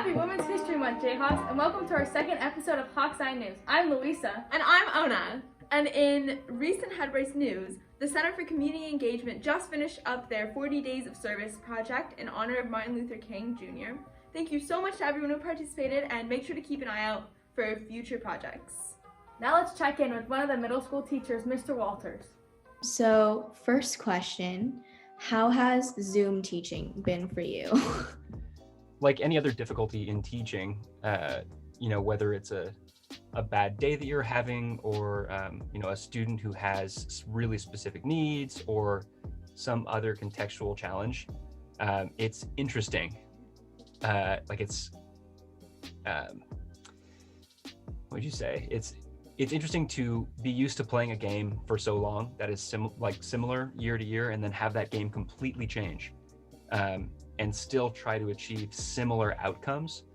Happy Women's History Month, Jayhawks, and welcome to our second episode of Hawks Eye News. I'm Louisa. And I'm Ona. And in recent Head-Royce news, the Center for Community Engagement just finished up their 40 Days of Service project in honor of Martin Luther King Jr. Thank you so much to everyone who participated, and make sure to keep an eye out for future projects. Now let's check in with one of the middle school teachers, Mr. Walters. So, first question, how has Zoom teaching been for you? Like any other difficulty in teaching, whether it's a bad day that you're having or, a student who has really specific needs or some other contextual challenge, it's interesting. What would you say? It's interesting to be used to playing a game for so long that is similar year to year, and then have that game completely change. And still try to achieve similar outcomes.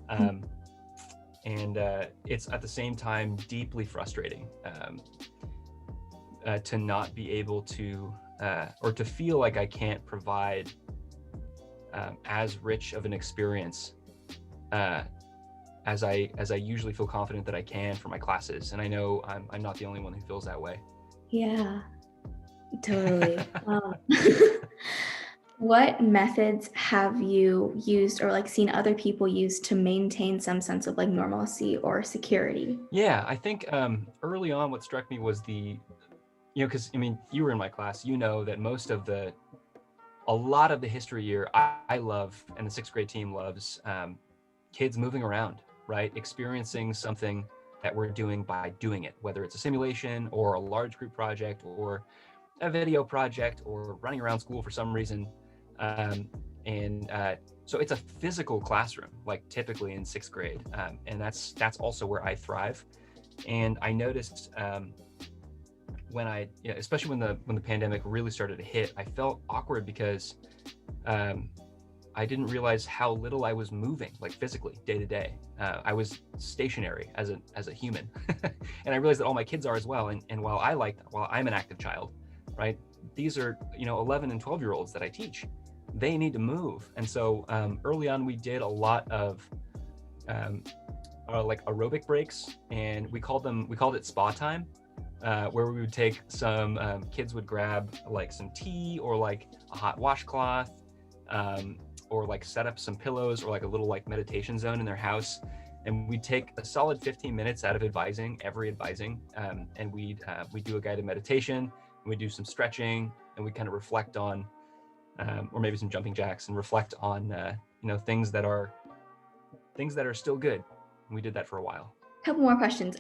And it's at the same time deeply frustrating to not be able to, or to feel like I can't provide as rich of an experience as I usually feel confident that I can for my classes. And I know I'm not the only one who feels that way. Yeah, totally. What methods have you used or seen other people use to maintain some sense of normalcy or security? Yeah, I think early on what struck me was because you were in my class, that a lot of the history year I love, and the sixth grade team loves, kids moving around, right? Experiencing something that we're doing by doing it, whether it's a simulation or a large group project or a video project or running around school for some reason. So it's a physical classroom, typically in sixth grade. And that's also where I thrive. And I noticed especially when the pandemic really started to hit, I felt awkward because I didn't realize how little I was moving, physically, day to day. I was stationary as a human. And I realized that all my kids are as well. And while I'm an active child, right? These are, 11 and 12-year-olds that I teach. They need to move. And so early on, we did a lot of aerobic breaks, and we called it spa time, where we would take some, kids would grab some tea or a hot washcloth, or set up some pillows or a little meditation zone in their house. And we'd take a solid 15 minutes out of every advising, and we'd do a guided meditation, and we'd do some stretching, and we kind of reflect on, or maybe some jumping jacks, and reflect on, things that are still good. And we did that for a while. Couple more questions.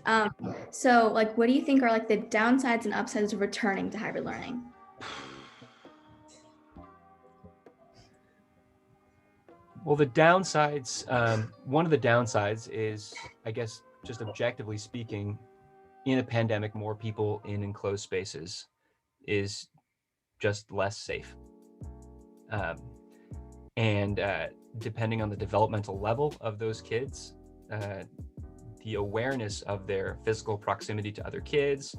So what do you think are the downsides and upsides of returning to hybrid learning? Well, the downsides, one of the downsides is, I guess, just objectively speaking, in a pandemic, more people in enclosed spaces is just less safe. And depending on the developmental level of those kids, the awareness of their physical proximity to other kids,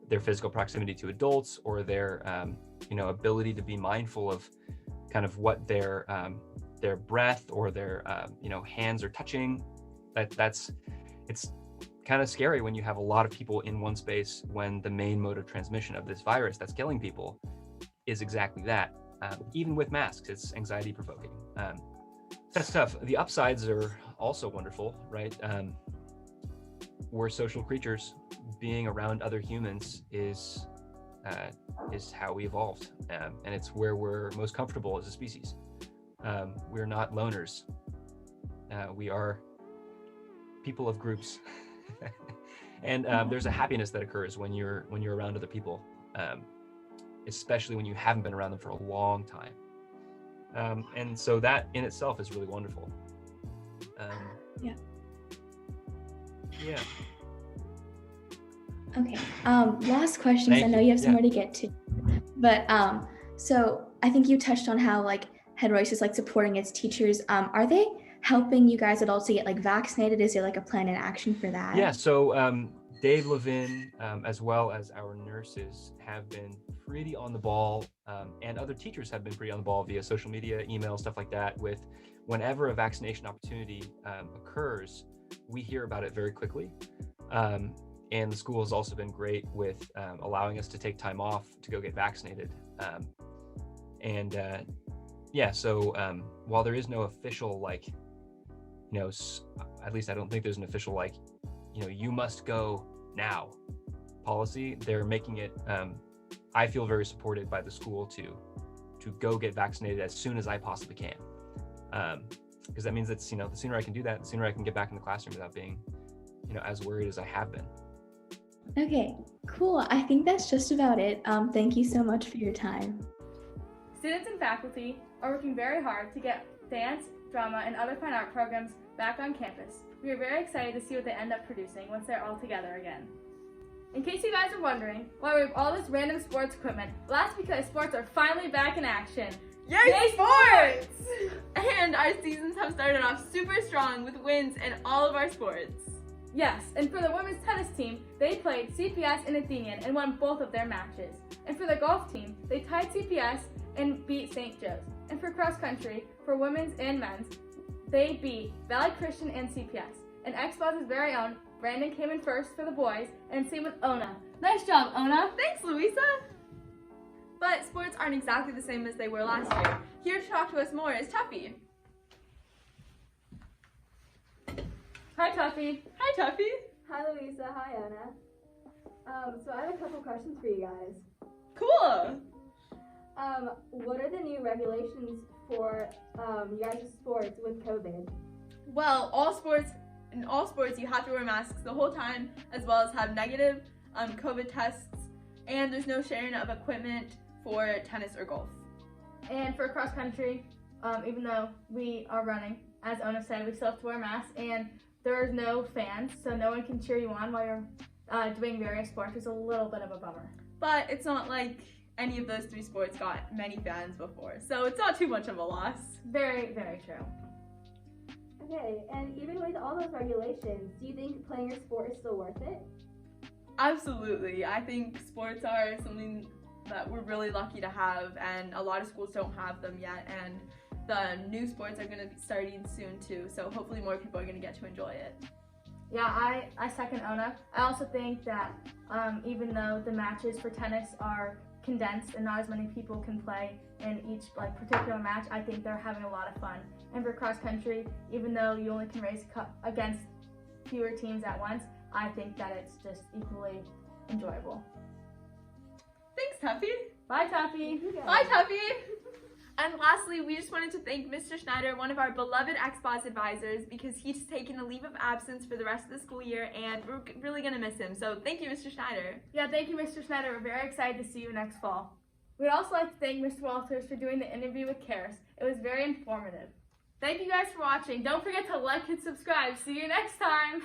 their physical proximity to adults, or their ability to be mindful of kind of what their breath or their hands are touching, it's kind of scary when you have a lot of people in one space when the main mode of transmission of this virus that's killing people is exactly that. Even with masks, it's anxiety provoking. That's tough. The upsides are also wonderful, right? We're social creatures. Being around other humans is how we evolved, and it's where we're most comfortable as a species. We're not loners. We are people of groups, and there's a happiness that occurs when you're around other people, especially when you haven't been around them for a long time. And so that in itself is really wonderful. Yeah. Yeah. Okay. Last questions. I know you have some more to get to, but so I think you touched on how Head-Royce is supporting its teachers. Are they helping you guys at all to get vaccinated? Is there a plan in action for that? Yeah. So Dave Levin, as well as our nurses, have been pretty on the ball, and other teachers have been pretty on the ball via social media, email, stuff like that. With whenever a vaccination opportunity occurs, we hear about it very quickly. And the school has also been great with allowing us to take time off to go get vaccinated. So while there is no official, at least I don't think there's an official, you must go now policy, they're making it, I feel very supported by the school to go get vaccinated as soon as I possibly can. Because that means that, the sooner I can do that, the sooner I can get back in the classroom without being, as worried as I have been. Okay, cool. I think that's just about it. Thank you so much for your time. Students and faculty are working very hard to get dance, drama, and other fine art programs back on campus. We are very excited to see what they end up producing once they're all together again. In case you guys are wondering why we have all this random sports equipment, well, that's because sports are finally back in action. Yay, sports! And our seasons have started off super strong with wins in all of our sports. Yes, and for the women's tennis team, they played CPS and Athenian and won both of their matches. And for the golf team, they tied CPS and beat St. Joe's. And for cross country, for women's and men's, they beat Valley Christian and CPS. And Xbox's very own Brandon came in first for the boys, and same with Ona. Nice job, Ona! Thanks, Louisa! But sports aren't exactly the same as they were last year. Here to talk to us more is Tuffy. Hi, Tuffy. Hi, Tuffy. Hi, Louisa. Hi, Ona. So I have a couple questions for you guys. Cool. What are the new regulations for you guys' sports with COVID? Well, in all sports, you have to wear masks the whole time, as well as have negative COVID tests, and there's no sharing of equipment for tennis or golf. And for cross country, even though we are running, as Ona said, we still have to wear masks, and there is no fans, so no one can cheer you on while you're doing various sports. It's a little bit of a bummer. But it's not like any of those three sports got many fans before, so it's not too much of a loss. Very, very true. Okay, and even with all those regulations, do you think playing your sport is still worth it? Absolutely. I think sports are something that we're really lucky to have, and a lot of schools don't have them yet, and the new sports are going to be starting soon too, so hopefully more people are going to get to enjoy it. Yeah, I second Ona. I also think that even though the matches for tennis are condensed and not as many people can play in each particular match, I think they're having a lot of fun. And for cross country, even though you only can race against fewer teams at once, I think that it's just equally enjoyable. Thanks, Tuffy. Bye, Tuffy. Bye, Tuffy. And lastly, we just wanted to thank Mr. Schneider, one of our beloved XBOS advisors, because he's taken a leave of absence for the rest of the school year, and we're really going to miss him. So thank you, Mr. Schneider. Yeah, thank you, Mr. Schneider. We're very excited to see you next fall. We'd also like to thank Mr. Walters for doing the interview with Karis. It was very informative. Thank you guys for watching. Don't forget to like and subscribe. See you next time.